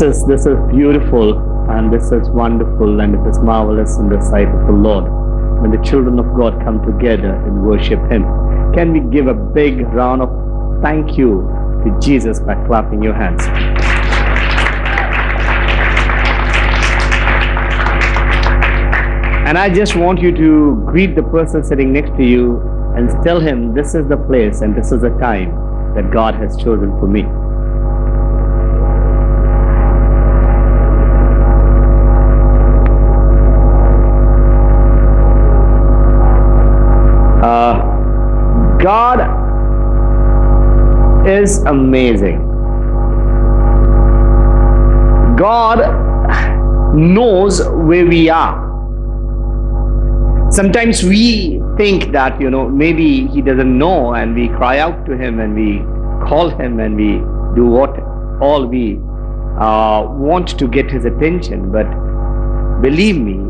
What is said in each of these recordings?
is beautiful, and this is wonderful, and it is marvelous in the sight of the Lord when the children of God come together and worship Him. Can we give a big round of thank you to Jesus by clapping your hands? And I just want you to greet the person sitting next to you and tell him, this is the place and this is the time that God has chosen for me. God is amazing. God knows where we are. Sometimes we think that, maybe He doesn't know, and we cry out to Him and we call Him and we do what all we want to get His attention. But believe me,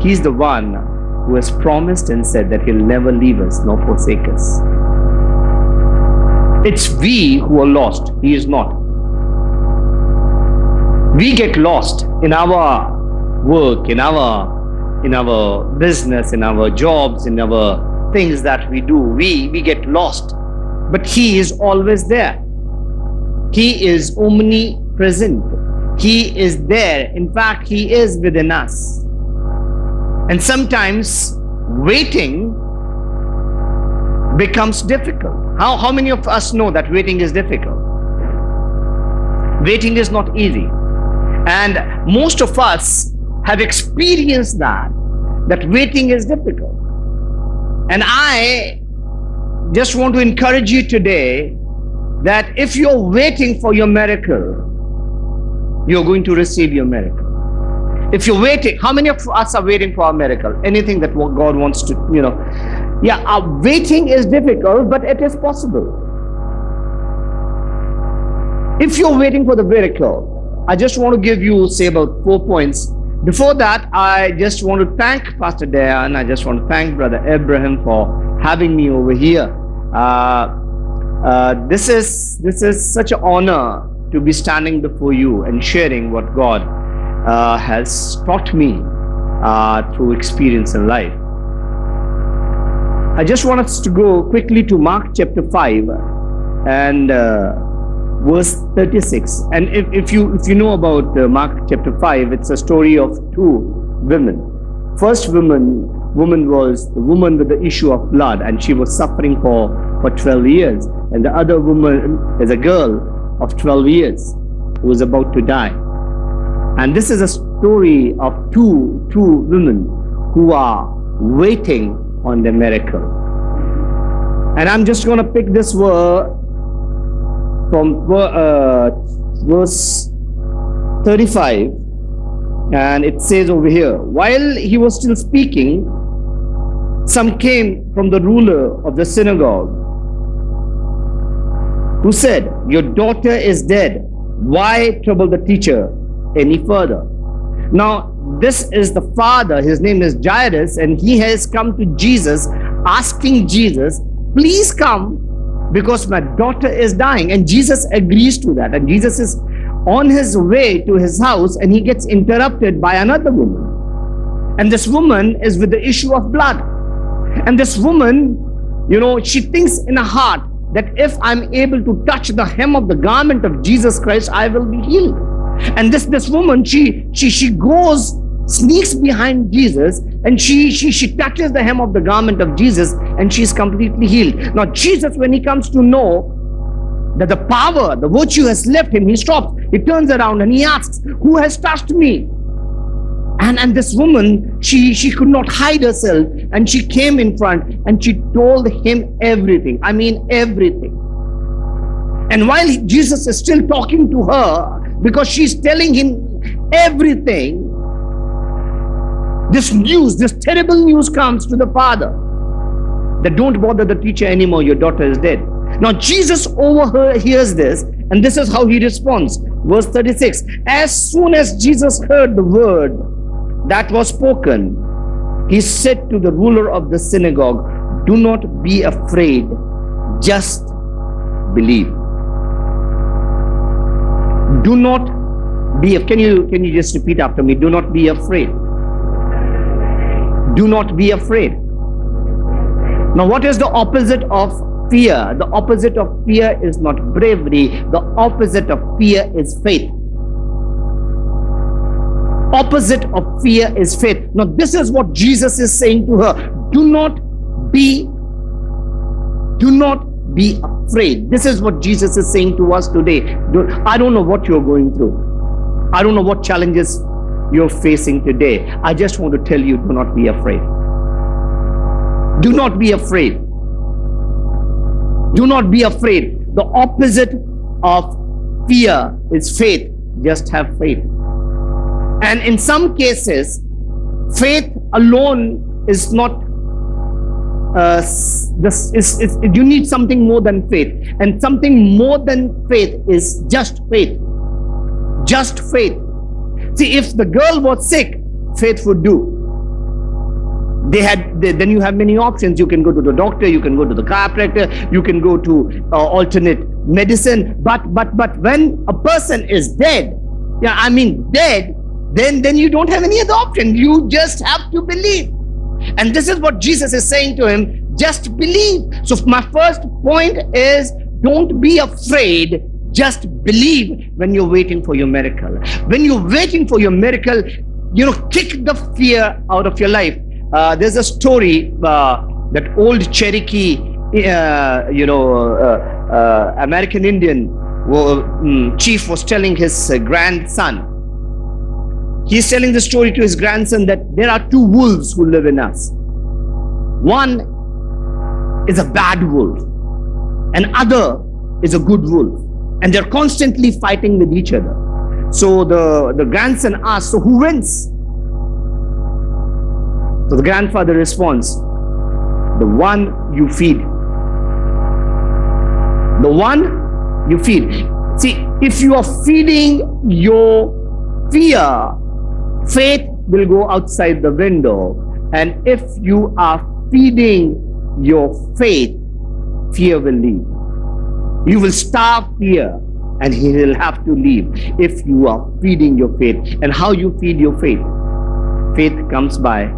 He's the one who has promised and said that He'll never leave us nor forsake us. It's we who are lost. He is not. We get lost in our work, in our business, in our jobs, in our things that we do. We get lost. But He is always there. He is omnipresent. He is there. In fact, He is within us. And sometimes waiting becomes difficult. How many of us know that waiting is difficult? Waiting is not easy. And most of us have experienced that waiting is difficult. And I just want to encourage you today that if you're waiting for your miracle, you're going to receive your miracle. If you're waiting, how many of us are waiting for a miracle? Anything that God wants to, waiting is difficult, but it is possible. If you're waiting for the miracle, I just want to give you, say, about 4 points. Before that, I just want to thank Pastor Dayan. I just want to thank Brother Abraham for having me over here. This is such an honor to be standing before you and sharing what God has taught me through experience in life. I just want us to go quickly to Mark chapter 5 and verse 36. And if you know about Mark chapter 5, it's a story of two women. First woman was the woman with the issue of blood, and she was suffering for 12 years. And the other woman is a girl of 12 years who is about to die. And this is a story of two women who are waiting on the miracle. And I'm just going to pick this word from verse 35, and it says over here, while he was still speaking, some came from the ruler of the synagogue, who said, your daughter is dead. Why trouble the teacher any further? Now, this is the father, his name is Jairus, and he has come to Jesus, asking Jesus, please come, because my daughter is dying. And Jesus agrees to that. And Jesus is on his way to his house, and he gets interrupted by another woman. And this woman is with the issue of blood. And this woman, she thinks in her heart that if I'm able to touch the hem of the garment of Jesus Christ, I will be healed. And this woman, she goes, sneaks behind Jesus, and she touches the hem of the garment of Jesus, and she's completely healed. Now Jesus, when he comes to know that the power, the virtue has left him, he stops, he turns around and he asks, who has touched me? And this woman, she could not hide herself, and she came in front and she told him everything. I mean everything. And while Jesus is still talking to her, because she's telling him everything, this terrible news comes to the father, that don't bother the teacher anymore, your daughter is dead. Now Jesus overhears this, and this is how he responds. Verse 36, as soon as Jesus heard the word that was spoken, he said to the ruler of the synagogue, do not be afraid, just believe. Do not Can you just repeat after me? Do not be afraid. Do not be afraid. Now, what is the opposite of fear? The opposite of fear is not bravery. The opposite of fear is faith. Opposite of fear is faith. Now, this is what Jesus is saying to her. Do not be afraid. This is what Jesus is saying to us today. I don't know what you're going through. I don't know what challenges you're facing today. I just want to tell you, do not be afraid. Do not be afraid. Do not be afraid. The opposite of fear is faith. Just have faith. And in some cases, faith alone is not you need something more than faith. And something more than faith is just faith. Just faith. See, if the girl was sick, faith would do. Then you have many options. You can go to the doctor, you can go to the chiropractor, you can go to alternate medicine. But when a person is dead, dead, then you don't have any other option. You just have to believe. And this is what Jesus is saying to him. Just believe. So my first point is, don't be afraid. Just believe when you're waiting for your miracle. When you're waiting for your miracle, kick the fear out of your life. There's a story that old Cherokee, American Indian chief was telling his grandson. He's telling the story to his grandson that there are two wolves who live in us. One is a bad wolf, and other is a good wolf. And they're constantly fighting with each other. So the grandson asks, so who wins? So the grandfather responds, the one you feed. The one you feed. See, if you are feeding your fear, faith will go outside the window. And if you are feeding your faith, fear will leave. You will starve fear and he will have to leave if you are feeding your faith. And how you feed your faith? Faith comes by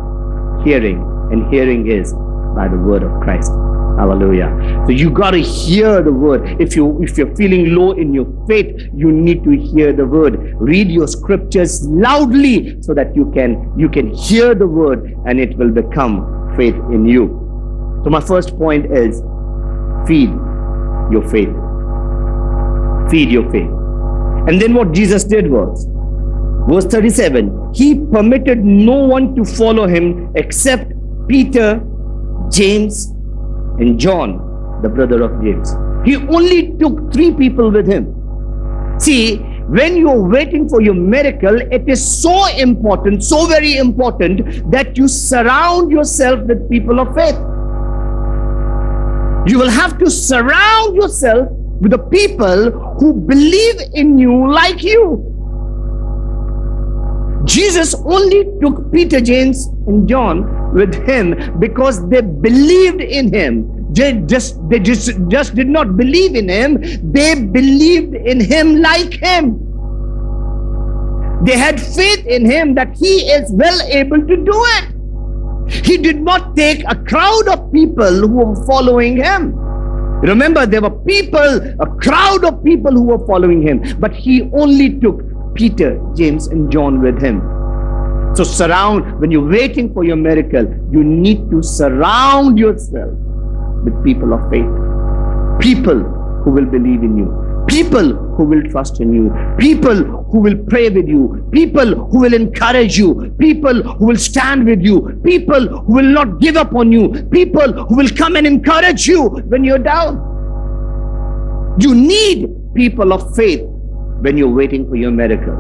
hearing, and hearing is by the word of Christ. Hallelujah. So you got to hear the word. If you're feeling low in your faith, you need to hear the word. Read your scriptures loudly so that you can hear the word and it will become faith in you. So my first point is, feed your faith. Feed your faith. And then what Jesus did was, verse 37, he permitted no one to follow him except Peter, James, and John, the brother of James. He only took 3 people with him. See, when you're waiting for your miracle, it is so important, so very important, that you surround yourself with people of faith. You will have to surround yourself with the people who believe in you like you. Jesus only took Peter, James, and John with him because they believed in him. They just did not believe in him. They believed in him like him. They had faith in him that he is well able to do it. He did not take a crowd of people who were following him. Remember, there were a crowd of people who were following him, but he only took Peter, James, and John with him. So when you're waiting for your miracle, you need to surround yourself with people of faith. People who will believe in you. People who will trust in you. People who will pray with you. People who will encourage you. People who will stand with you. People who will not give up on you. People who will come and encourage you when you're down. You need people of faith when you're waiting for your miracle.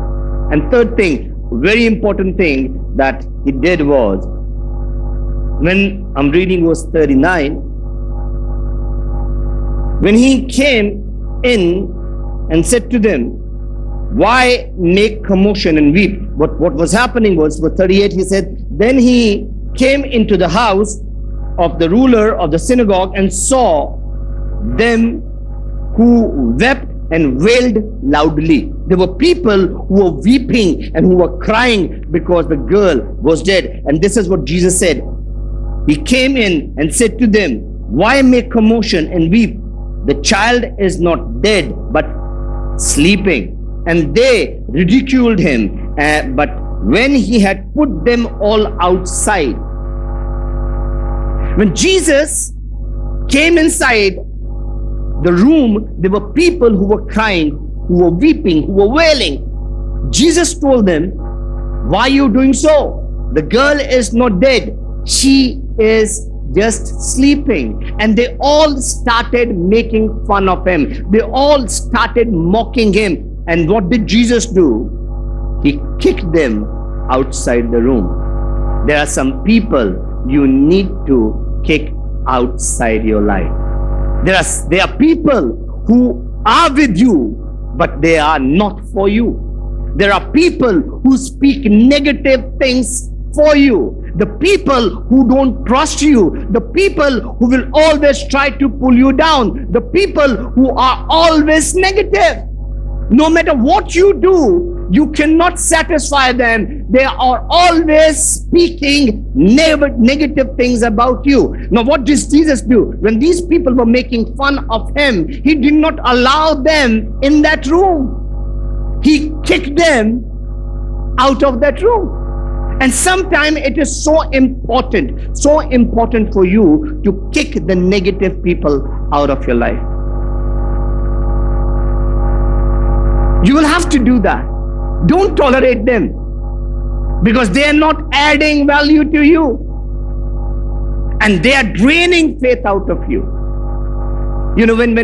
And third thing, very important thing that he did was, when I'm reading verse 39, when he came in and said to them, why make commotion and weep? But what was happening was, verse 38, he said, then he came into the house of the ruler of the synagogue and saw them who wept and wailed loudly. There were people who were weeping and who were crying because the girl was dead. And this is what Jesus said. He came in and said to them, "Why make commotion and weep? The child is not dead, but sleeping." And they ridiculed him. But when he had put them all outside, when Jesus came inside the room, there were people who were crying, who were weeping, who were wailing. Jesus told them, "Why are you doing so? The girl is not dead. She is just sleeping." And they all started making fun of him. They all started mocking him. And what did Jesus do? He kicked them outside the room. There are some people you need to kick outside your life. There are people who are with you, but they are not for you. There are people who speak negative things for you. The people who don't trust you. The people who will always try to pull you down. The people who are always negative. No matter what you do, you cannot satisfy them. They are always speaking negative things about you. Now, what did Jesus do? When these people were making fun of him, he did not allow them in that room. He kicked them out of that room. And sometimes it is so important for you to kick the negative people out of your life. You will have to do that. Don't tolerate them, because they are not adding value to you, and they are draining faith out of you. You know, when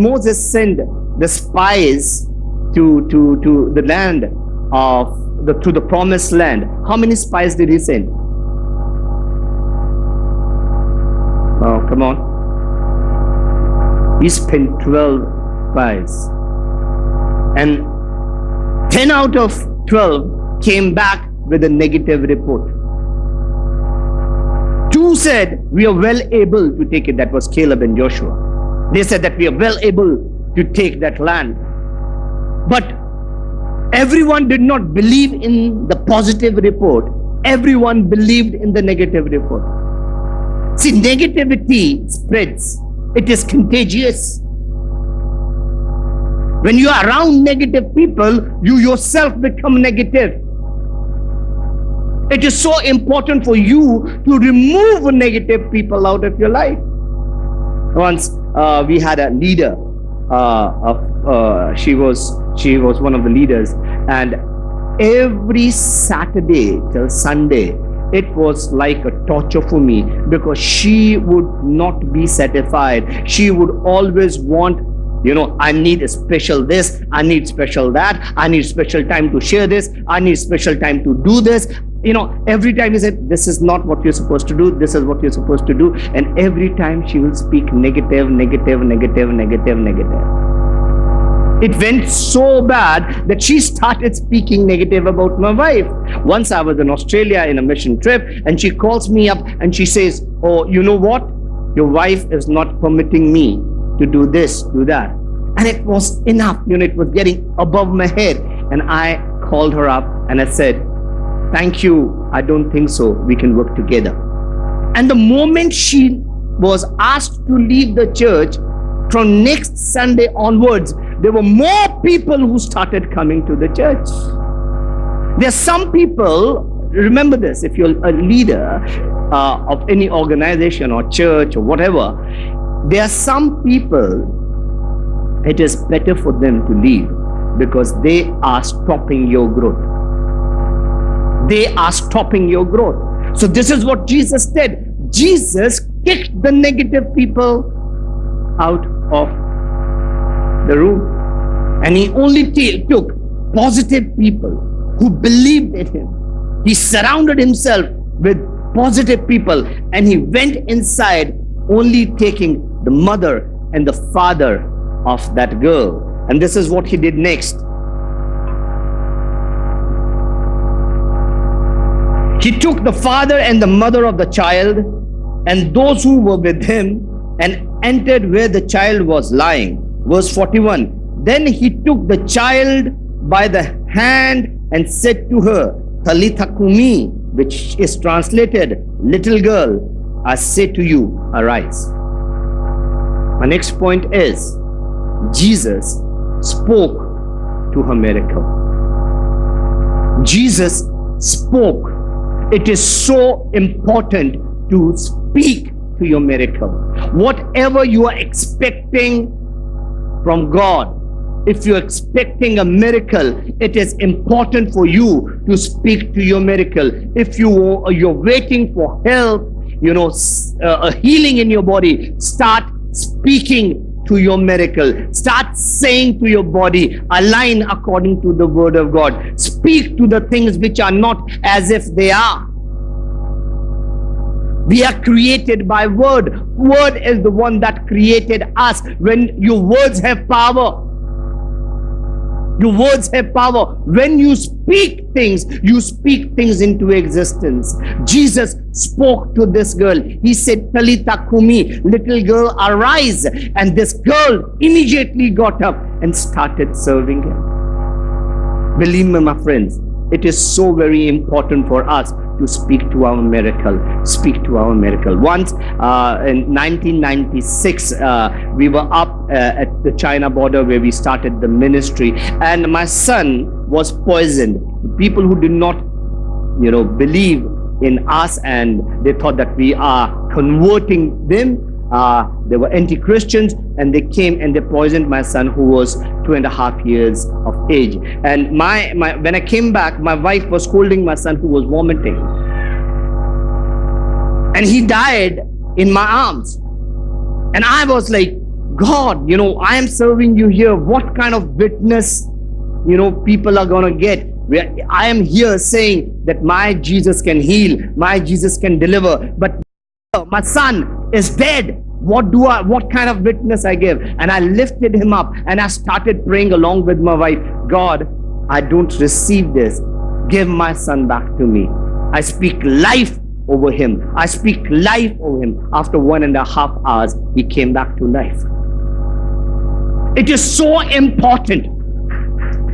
Moses sent the spies to the land to the promised land, how many spies did he send? Oh, come on. He spent 12 spies. And 10 out of 12 came back with a negative report. 2 said, "We are well able to take it." That was Caleb and Joshua. They said that we are well able to take that land. But everyone did not believe in the positive report. Everyone believed in the negative report. See, negativity spreads. It is contagious. When you are around negative people, you yourself become negative. It is so important for you to remove negative people out of your life. Once we had a leader. She was one of the leaders, and every Saturday till Sunday, it was like a torture for me, because she would not be satisfied. She would always want, I need a special this, I need special that, I need special time to share this, I need special time to do this. Every time he said, this is not what you're supposed to do, this is what you're supposed to do. And every time she will speak negative. It went so bad that she started speaking negative about my wife. Once I was in Australia in a mission trip, and she calls me up and she says, "Oh, you know what? Your wife is not permitting me to do this, do that." And it was enough. It was getting above my head. And I called her up and I said, "Thank you. I don't think so. We can work together." And the moment she was asked to leave the church, from next Sunday onwards, there were more people who started coming to the church. There are some people, remember this, if you're a leader of any organization or church or whatever, there are some people, it is better for them to leave, because they are stopping your growth. They are stopping your growth. So this is what Jesus did. Jesus kicked the negative people out of the room. And he only took positive people who believed in him. He surrounded himself with positive people, and he went inside only taking the mother and the father of that girl. And this is what he did next. He took the father and the mother of the child and those who were with him and entered where the child was lying. Verse 41. Then he took the child by the hand and said to her, Talitha Kumi, which is translated, little girl, I say to you, arise. My next point is, Jesus spoke to her miracle. Jesus spoke. It is so important to speak to your miracle. Whatever you are expecting from God, if you're expecting a miracle, it is important for you to speak to your miracle. If you're waiting for health, a healing in your body, start speaking to your miracle. Start saying to your body, align according to the word of God. Speak to the things which are not as if they are. We are created by word. Word is the one that created us. When your words have power, your words have power. When you speak things into existence. Jesus spoke to this girl. He said, Talitha Kumi, little girl, arise. And this girl immediately got up and started serving him. Believe me, my friends, it is so very important for us to speak to our miracle. Speak to our miracle. Once in 1996, we were up at the China border where we started the ministry, and my son was poisoned. People who did not, believe in us, and they thought that we are converting them. They were anti-Christians, and they came and they poisoned my son, who was 2.5 years of age. And when I came back, my wife was holding my son who was vomiting, and he died in my arms. And I was like, God, I am serving you here. What kind of witness, people are going to get? I am here saying that my Jesus can heal, my Jesus can deliver, but my son is dead. What kind of witness I give? And I lifted him up and I started praying along with my wife. God, I don't receive this. Give my son back to me. I speak life over him. I speak life over him. After 1.5 hours, he came back to life. It is so important.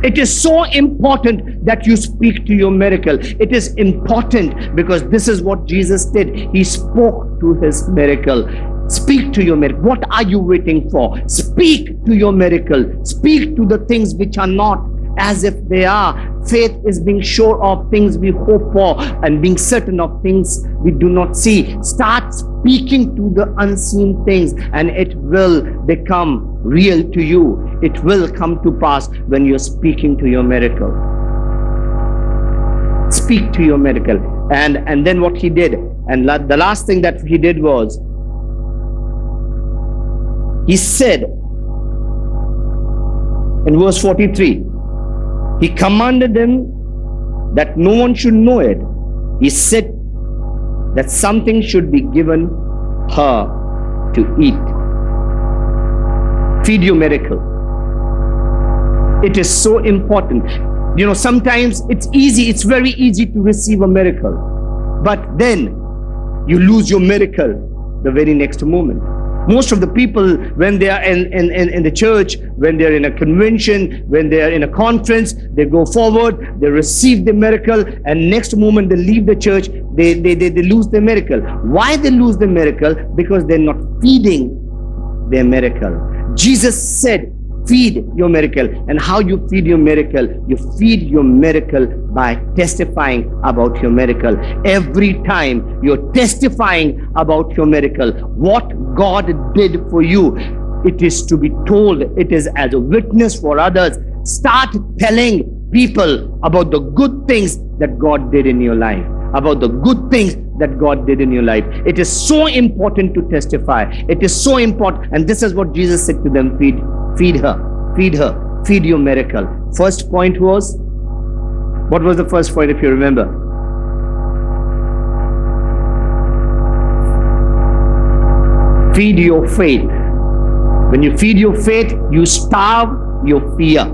It is so important that you speak to your miracle. It is important because this is what Jesus did. He spoke to his miracle. Speak to your miracle. What are you waiting for? Speak to your miracle. Speak to the things which are not as if they are. Faith is being sure of things we hope for and being certain of things we do not see. Start speaking to the unseen things and it will become real to you. It will come to pass when you're speaking to your miracle. Speak to your miracle. And then what he did, and the last thing that he did was, he said in verse 43, he commanded them that no one should know it. He said that something should be given her to eat. Feed your miracle. It is so important. Sometimes it's very easy to receive a miracle, but then you lose your miracle the very next moment. Most of the people, when they are in the church, when they're in a convention, when they are in a conference, they go forward, they receive the miracle, and next moment they leave the church, they lose the miracle. Why they lose the miracle? Because they're not feeding their miracle. Jesus said, feed your miracle. And how you feed your miracle? You feed your miracle by testifying about your miracle. Every time you're testifying about your miracle, what God did for you, it is to be told. It is as a witness for others. Start telling people about the good things that God did in your life, about the good things that God did in your life. It is so important to testify. It is so important. And this is what Jesus said to them, feed her, feed your miracle. First point was, what was the first point if you remember? Feed your faith. When you feed your faith, you starve your fear.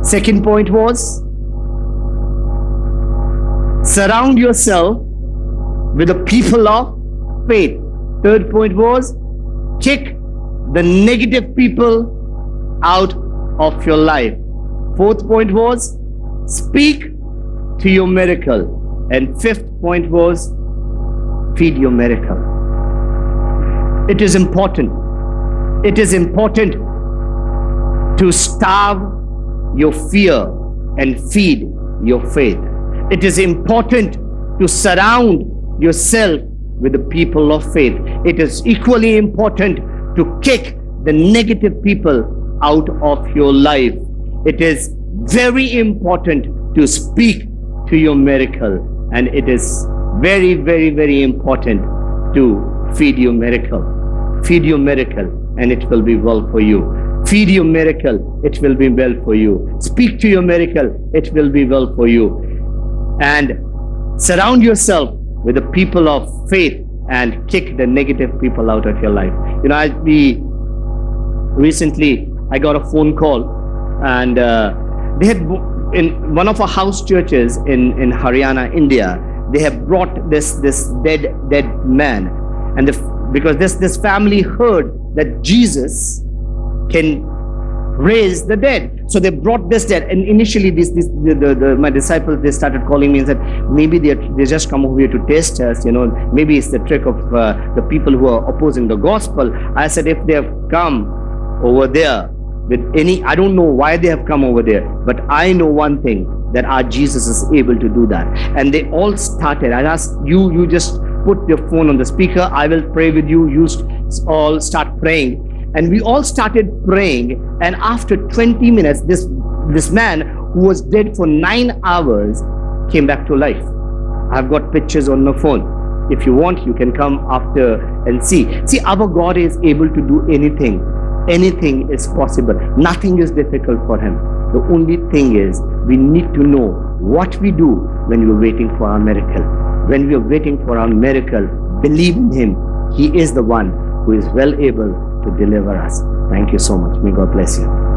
Second point was, surround yourself with the people of faith. Third point was, kick the negative people out of your life. Fourth point was speak to your miracle. And fifth point was feed your miracle. It is important. It is important to starve your fear and feed your faith. It is important to surround yourself with the people of faith. It is equally important to kick the negative people out of your life. It is very important to speak to your miracle, and it is very, very, very important to feed your miracle. Feed your miracle, and it will be well for you. Feed your miracle, it will be well for you. Speak to your miracle, it will be well for you. And surround yourself with the people of faith and kick the negative people out of your life. You know, recently I got a phone call, and they had, in one of our house churches in Haryana, India, they have brought this dead man, and because this family heard that Jesus can raise the dead, so they brought this dead. And initially, my disciples, they started calling me and said, maybe they just come over here to test us. You know, maybe it's the trick of the people who are opposing the gospel. I said, if they have come over there with any, I don't know why they have come over there, but I know one thing, that our Jesus is able to do that. And they all started. I asked you just put your phone on the speaker, I will pray with you. You all start praying. And we all started praying, and after 20 minutes, this man who was dead for 9 hours came back to life. I've got pictures on my phone. If you want, you can come after and see. See, our God is able to do anything. Anything is possible. Nothing is difficult for him. The only thing is, we need to know what we do when we're waiting for our miracle. When we are waiting for our miracle, believe in him. He is the one who is well able to deliver us. Thank you so much. May God bless you.